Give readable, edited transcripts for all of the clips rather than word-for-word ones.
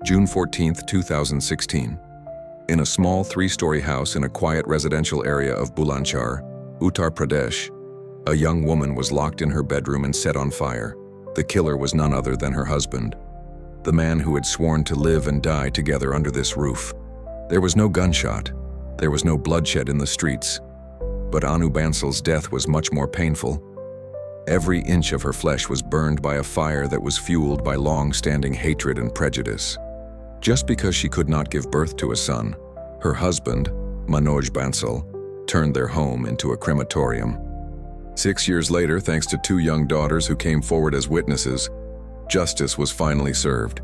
June 14, 2016. In a small three-story house in a quiet residential area of Bulandshahr, Uttar Pradesh, a young woman was locked in her bedroom and set on fire. The killer was none other than her husband, the man who had sworn to live and die together under this roof. There was no gunshot. There was no bloodshed in the streets. But Anu Bansal's death was much more painful. Every inch of her flesh was burned by a fire that was fueled by long-standing hatred and prejudice. Just because she could not give birth to a son, her husband, Manoj Bansal, turned their home into a crematorium. 6 years later, thanks to two young daughters who came forward as witnesses, justice was finally served.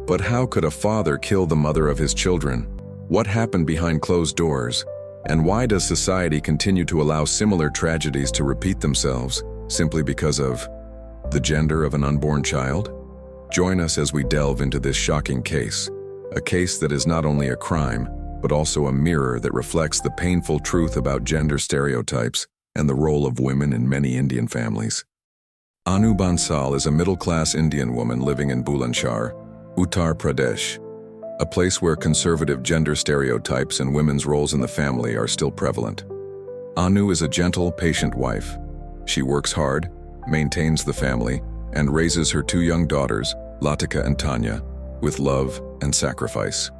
But how could a father kill the mother of his children? What happened behind closed doors? And why does society continue to allow similar tragedies to repeat themselves simply because of the gender of an unborn child? Join us as we delve into this shocking case, a case that is not only a crime, but also a mirror that reflects the painful truth about gender stereotypes and the role of women in many Indian families. Anu Bansal is a middle-class Indian woman living in Bulandshahr, Uttar Pradesh, a place where conservative gender stereotypes and women's roles in the family are still prevalent. Anu is a gentle, patient wife. She works hard, maintains the family, and raises her two young daughters, Latika and Tanya, with love and sacrifice.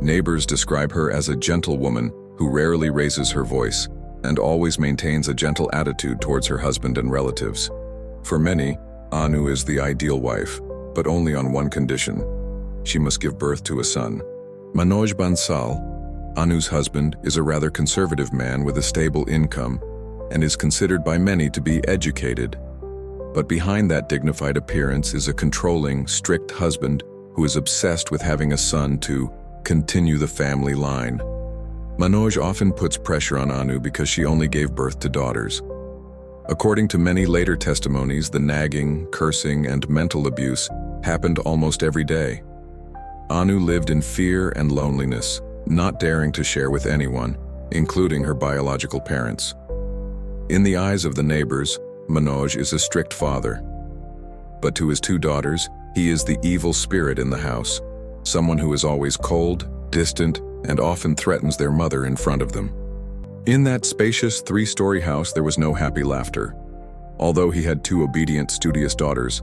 Neighbors describe her as a gentle woman who rarely raises her voice and always maintains a gentle attitude towards her husband and relatives. For many, Anu is the ideal wife, but only on one condition: she must give birth to a son. Manoj Bansal, Anu's husband, is a rather conservative man with a stable income and is considered by many to be educated. But behind that dignified appearance is a controlling, strict husband who is obsessed with having a son to continue the family line. Manoj often puts pressure on Anu because she only gave birth to daughters. According to many later testimonies, the nagging, cursing, and mental abuse happened almost every day. Anu lived in fear and loneliness, not daring to share with anyone, including her biological parents. In the eyes of the neighbors, Manoj is a strict father. But to his two daughters, he is the evil spirit in the house, someone who is always cold, distant, and often threatens their mother in front of them. In that spacious three-story house, there was no happy laughter. Although he had two obedient, studious daughters,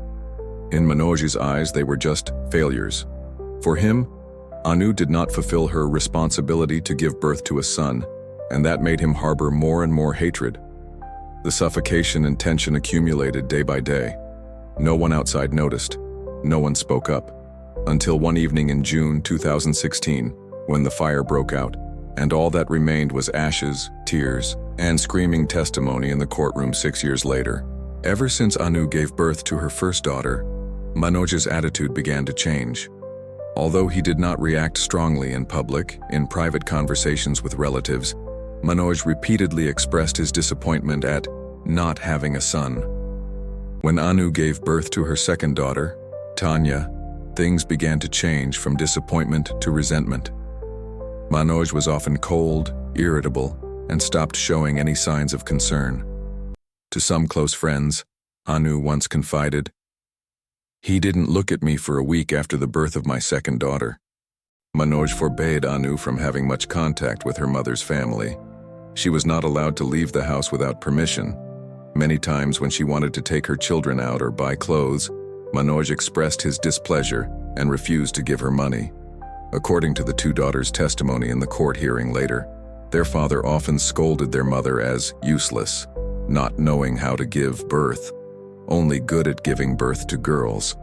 in Manoj's eyes they were just failures. For him, Anu did not fulfill her responsibility to give birth to a son, and that made him harbor more and more hatred. The suffocation and tension accumulated day by day. No one outside noticed. No one spoke up. Until one evening in June 2016, when the fire broke out, and all that remained was ashes, tears, and screaming testimony in the courtroom 6 years later. Ever since Anu gave birth to her first daughter, Manoj's attitude began to change. Although he did not react strongly in public, in private conversations with relatives, Manoj repeatedly expressed his disappointment at not having a son. When Anu gave birth to her second daughter, Tanya, things began to change from disappointment to resentment. Manoj was often cold, irritable, and stopped showing any signs of concern. To some close friends, Anu once confided, "He didn't look at me for a week after the birth of my second daughter." Manoj forbade Anu from having much contact with her mother's family. She was not allowed to leave the house without permission. Many times when she wanted to take her children out or buy clothes, Manoj expressed his displeasure and refused to give her money. According to the two daughters' testimony in the court hearing later, their father often scolded their mother as useless, not knowing how to give birth, only good at giving birth to girls.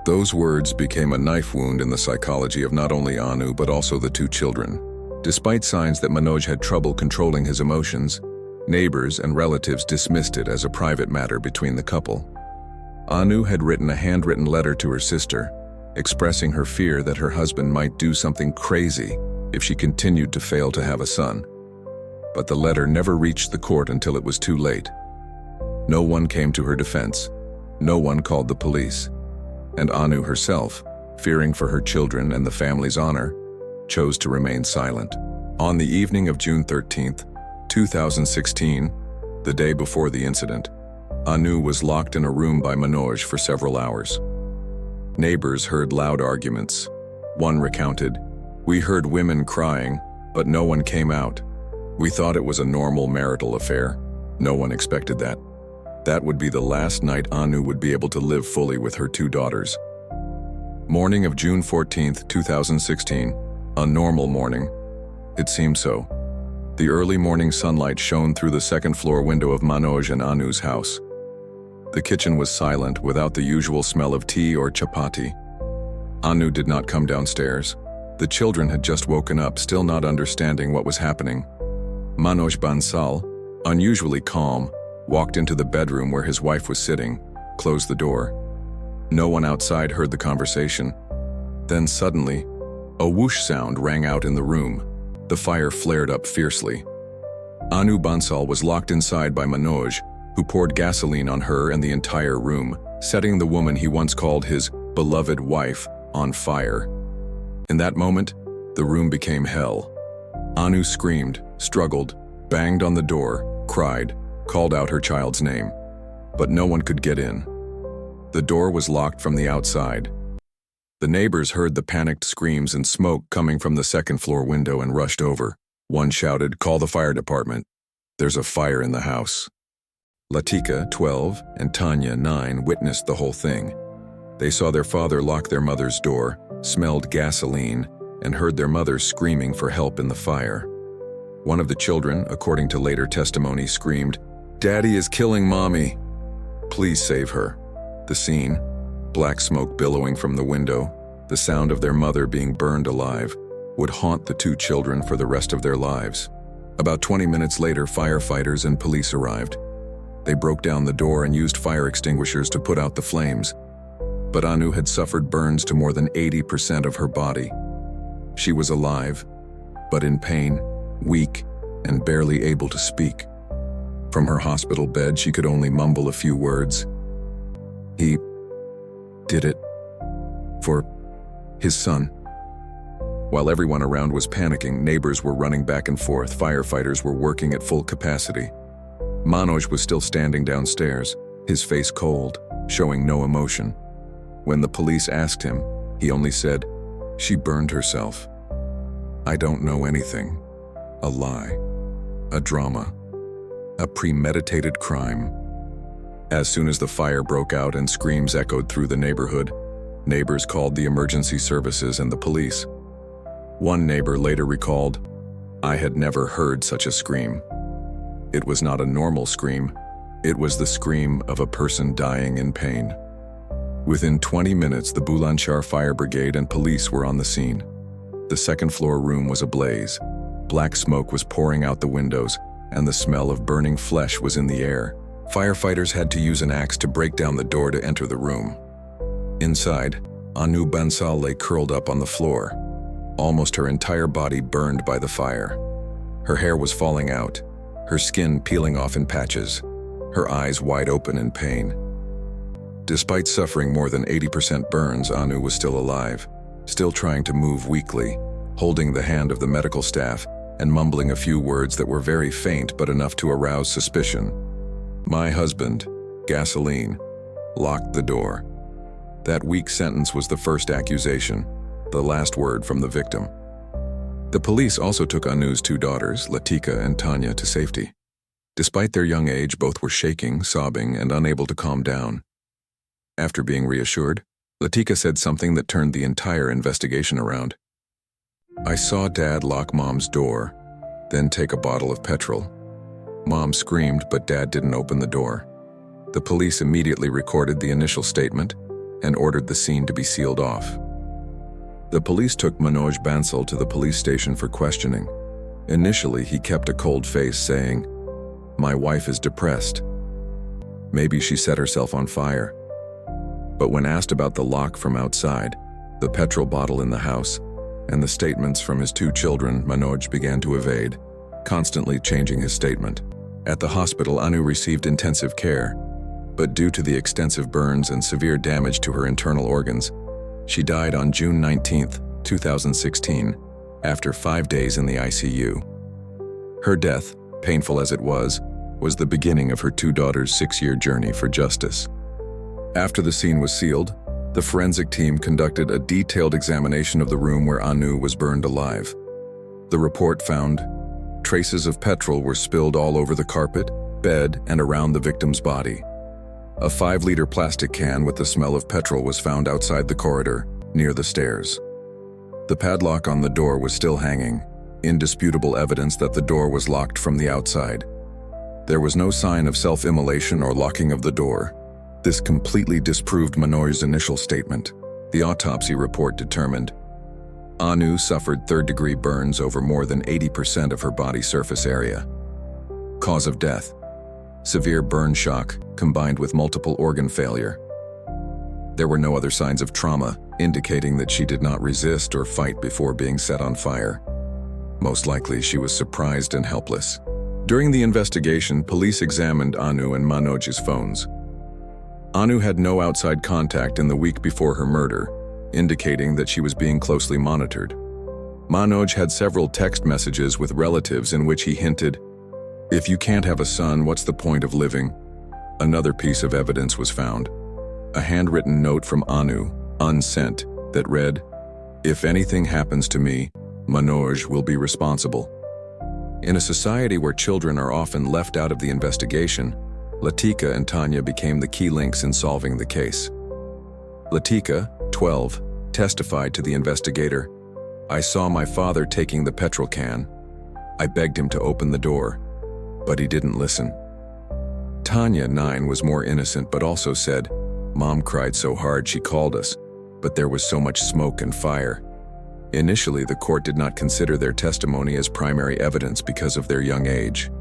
Those words became a knife wound in the psychology of not only Anu but also the two children. Despite signs that Manoj had trouble controlling his emotions, neighbors and relatives dismissed it as a private matter between the couple. Anu had written a handwritten letter to her sister, expressing her fear that her husband might do something crazy if she continued to fail to have a son. But the letter never reached the court until it was too late. No one came to her defense. No one called the police. And Anu herself, fearing for her children and the family's honor, chose to remain silent. On the evening of June 13th, 2016, the day before the incident, Anu was locked in a room by Manoj for several hours. Neighbors heard loud arguments, One recounted, "We heard women crying, but no one came out. We thought it was a normal marital affair. No one expected that. That would be the last night Anu would be able to live fully with her two daughters." Morning of June 14th, 2016. A normal morning. It seemed so. The early morning sunlight shone through the second-floor window of Manoj and Anu's house. The kitchen was silent, without the usual smell of tea or chapati. Anu did not come downstairs. The children had just woken up, still not understanding what was happening. Manoj Bansal, unusually calm, walked into the bedroom where his wife was sitting, closed the door. No one outside heard the conversation. Then suddenly, a whoosh sound rang out in the room. The fire flared up fiercely. Anu Bansal was locked inside by Manoj, who poured gasoline on her and the entire room, setting the woman he once called his beloved wife on fire. In that moment, the room became hell. Anu screamed, struggled, banged on the door, cried, called out her child's name. But no one could get in. The door was locked from the outside. The neighbors heard the panicked screams and smoke coming from the second-floor window and rushed over. One shouted, "Call the fire department. There's a fire in the house." Latika, 12, and Tanya, 9, witnessed the whole thing. They saw their father lock their mother's door, smelled gasoline, and heard their mother screaming for help in the fire. One of the children, according to later testimony, screamed, "Daddy is killing Mommy. Please save her." The scene, black smoke billowing from the window, the sound of their mother being burned alive, would haunt the two children for the rest of their lives. About 20 minutes later, firefighters and police arrived. They broke down the door and used fire extinguishers to put out the flames. But Anu had suffered burns to more than 80% of her body. She was alive, but in pain, weak, and barely able to speak. From her hospital bed, she could only mumble a few words. He did it for his son. While everyone around was panicking, neighbors were running back and forth, firefighters were working at full capacity. Manoj was still standing downstairs, his face cold, showing no emotion. When the police asked him, he only said, "She burned herself. I don't know anything. A lie. A drama. A premeditated crime." As soon as the fire broke out and screams echoed through the neighborhood, neighbors called the emergency services and the police. One neighbor later recalled, "I had never heard such a scream. It was not a normal scream. It was the scream of a person dying in pain." Within 20 minutes, the Bulandshahr Fire Brigade and police were on the scene. The second-floor room was ablaze. Black smoke was pouring out the windows, and the smell of burning flesh was in the air. Firefighters had to use an axe to break down the door to enter the room. Inside, Anu Bansal lay curled up on the floor, almost her entire body burned by the fire. Her hair was falling out, her skin peeling off in patches, her eyes wide open in pain. Despite suffering more than 80% burns, Anu was still alive, still trying to move weakly, holding the hand of the medical staff and mumbling a few words that were very faint but enough to arouse suspicion. "My husband, gasoline, locked the door." That weak sentence was the first accusation, the last word from the victim. The police also took Anu's two daughters, Latika and Tanya, to safety. Despite their young age, both were shaking, sobbing, and unable to calm down. After being reassured, Latika said something that turned the entire investigation around. "I saw Dad lock Mom's door, then take a bottle of petrol. Mom screamed, but Dad didn't open the door." The police immediately recorded the initial statement and ordered the scene to be sealed off. The police took Manoj Bansal to the police station for questioning. Initially, he kept a cold face, saying, "My wife is depressed. Maybe she set herself on fire." But when asked about the lock from outside, the petrol bottle in the house, and the statements from his two children, Manoj began to evade, constantly changing his statement. At the hospital, Anu received intensive care, but due to the extensive burns and severe damage to her internal organs, she died on June 19, 2016, after 5 days in the ICU. Her death, painful as it was the beginning of her two daughters' 6-year journey for justice. After the scene was sealed, The forensic team conducted a detailed examination of the room where Anu was burned alive. The report found traces of petrol were spilled all over the carpet, bed, and around the victim's body. A 5-liter plastic can with the smell of petrol was found outside the corridor, near the stairs. The padlock on the door was still hanging, indisputable evidence that the door was locked from the outside. There was no sign of self-immolation or locking of the door. This completely disproved Manoj's initial statement. The autopsy report determined Anu suffered third-degree burns over more than 80% of her body surface area. Cause of death: severe burn shock combined with multiple organ failure. There were no other signs of trauma, indicating that she did not resist or fight before being set on fire. Most likely, she was surprised and helpless. During the investigation, police examined Anu and Manoj's phones. Anu had no outside contact in the week before her murder, indicating that she was being closely monitored. Manoj had several text messages with relatives in which he hinted, "If you can't have a son, what's the point of living?" Another piece of evidence was found: a handwritten note from Anu, unsent, that read, "If anything happens to me, Manoj will be responsible." In a society where children are often left out of the investigation, Latika and Tanya became the key links in solving the case. Latika, 12, testified to the investigator, "I saw my father taking the petrol can. I begged him to open the door, but he didn't listen." Tanya, 9, was more innocent but also said, "Mom cried so hard she called us, but there was so much smoke and fire." Initially, the court did not consider their testimony as primary evidence because of their young age.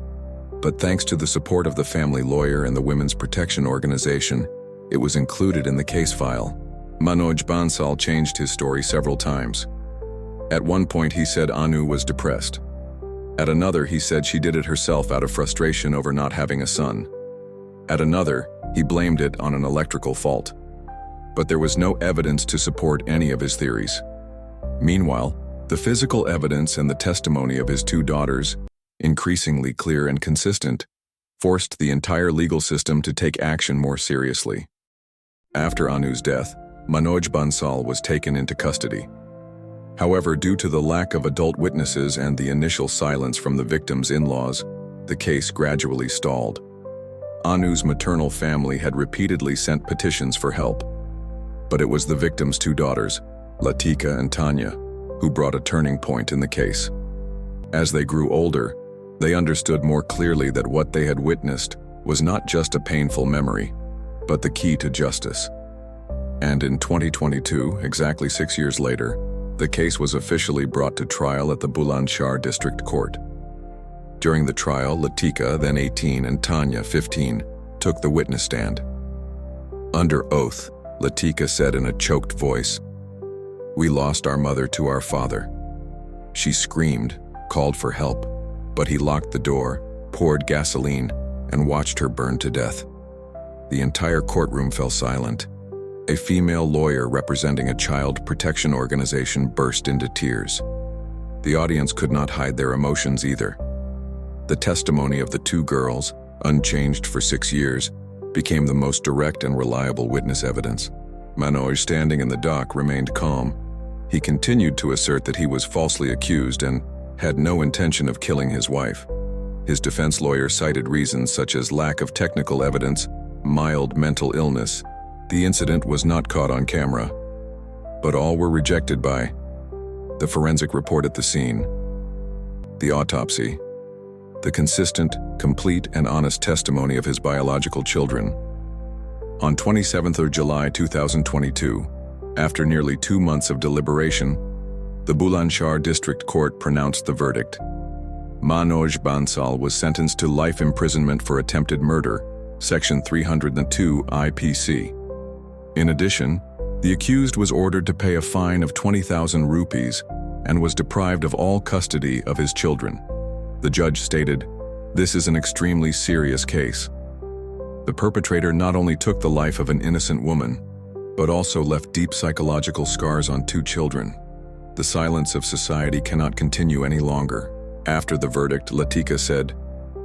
But thanks to the support of the family lawyer and the Women's Protection Organization, it was included in the case file. Manoj Bansal changed his story several times. At one point, he said Anu was depressed. At another, he said she did it herself out of frustration over not having a son. At another, he blamed it on an electrical fault. But there was no evidence to support any of his theories. Meanwhile, the physical evidence and the testimony of his 2 daughters, increasingly clear and consistent, forced the entire legal system to take action more seriously. After Anu's death, Manoj Bansal was taken into custody. However, due to the lack of adult witnesses and the initial silence from the victim's in-laws, the case gradually stalled. Anu's maternal family had repeatedly sent petitions for help, but it was the victim's 2 daughters, Latika and Tanya, who brought a turning point in the case. As they grew older, they understood more clearly that what they had witnessed was not just a painful memory, but the key to justice. And in 2022, exactly 6 years later, the case was officially brought to trial at the Bulandshahr District Court. During the trial, Latika, then 18, and Tanya, 15, took the witness stand. Under oath, Latika said in a choked voice, "We lost our mother to our father." She screamed, called for help, but he locked the door, poured gasoline, and watched her burn to death. The entire courtroom fell silent. A female lawyer representing a child protection organization burst into tears. The audience could not hide their emotions either. The testimony of the 2 girls, unchanged for 6 years, became the most direct and reliable witness evidence. Manoj, standing in the dock, remained calm. He continued to assert that he was falsely accused and had no intention of killing his wife. His defense lawyer cited reasons such as lack of technical evidence, mild mental illness. The incident was not caught on camera, but all were rejected by the forensic report at the scene, the autopsy, the consistent, complete, and honest testimony of his biological children. On 27th of July 2022, after nearly 2 months of deliberation, the Bulandshahr District Court pronounced the verdict. Manoj Bansal was sentenced to life imprisonment for attempted murder, Section 302 IPC. In addition, the accused was ordered to pay a fine of 20,000 rupees and was deprived of all custody of his children. The judge stated, "This is an extremely serious case. The perpetrator not only took the life of an innocent woman, but also left deep psychological scars on 2 children. The silence of society cannot continue any longer." After the verdict, Latika said,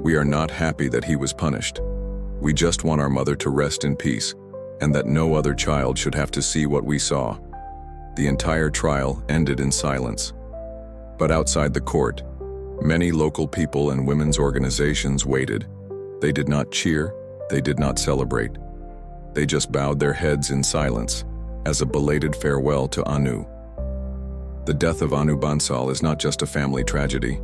"We are not happy that he was punished. We just want our mother to rest in peace. and that no other child should have to see what we saw. The entire trial ended in silence. But outside the court, many local people and women's organizations waited. They did not cheer, they did not celebrate. They just bowed their heads in silence as a belated farewell to Anu. The death of Anu Bansal is not just a family tragedy.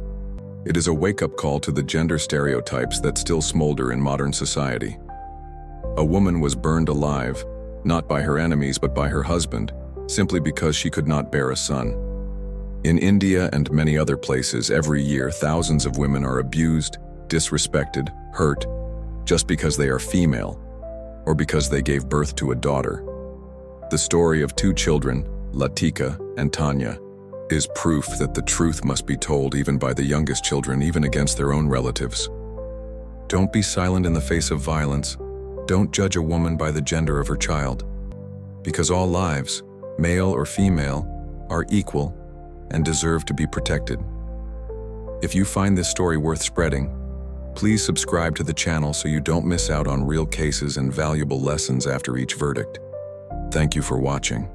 It is a wake-up call to the gender stereotypes that still smolder in modern society. A woman was burned alive, not by her enemies but by her husband, simply because she could not bear a son. In India and many other places, every year thousands of women are abused, disrespected, hurt, just because they are female, or because they gave birth to a daughter. The story of two children, Latika and Tanya, is proof that the truth must be told even by the youngest children, even against their own relatives. Don't be silent in the face of violence. Don't judge a woman by the gender of her child, because all lives, male or female, are equal and deserve to be protected. If you find this story worth spreading, please subscribe to the channel so you don't miss out on real cases and valuable lessons after each verdict. Thank you for watching.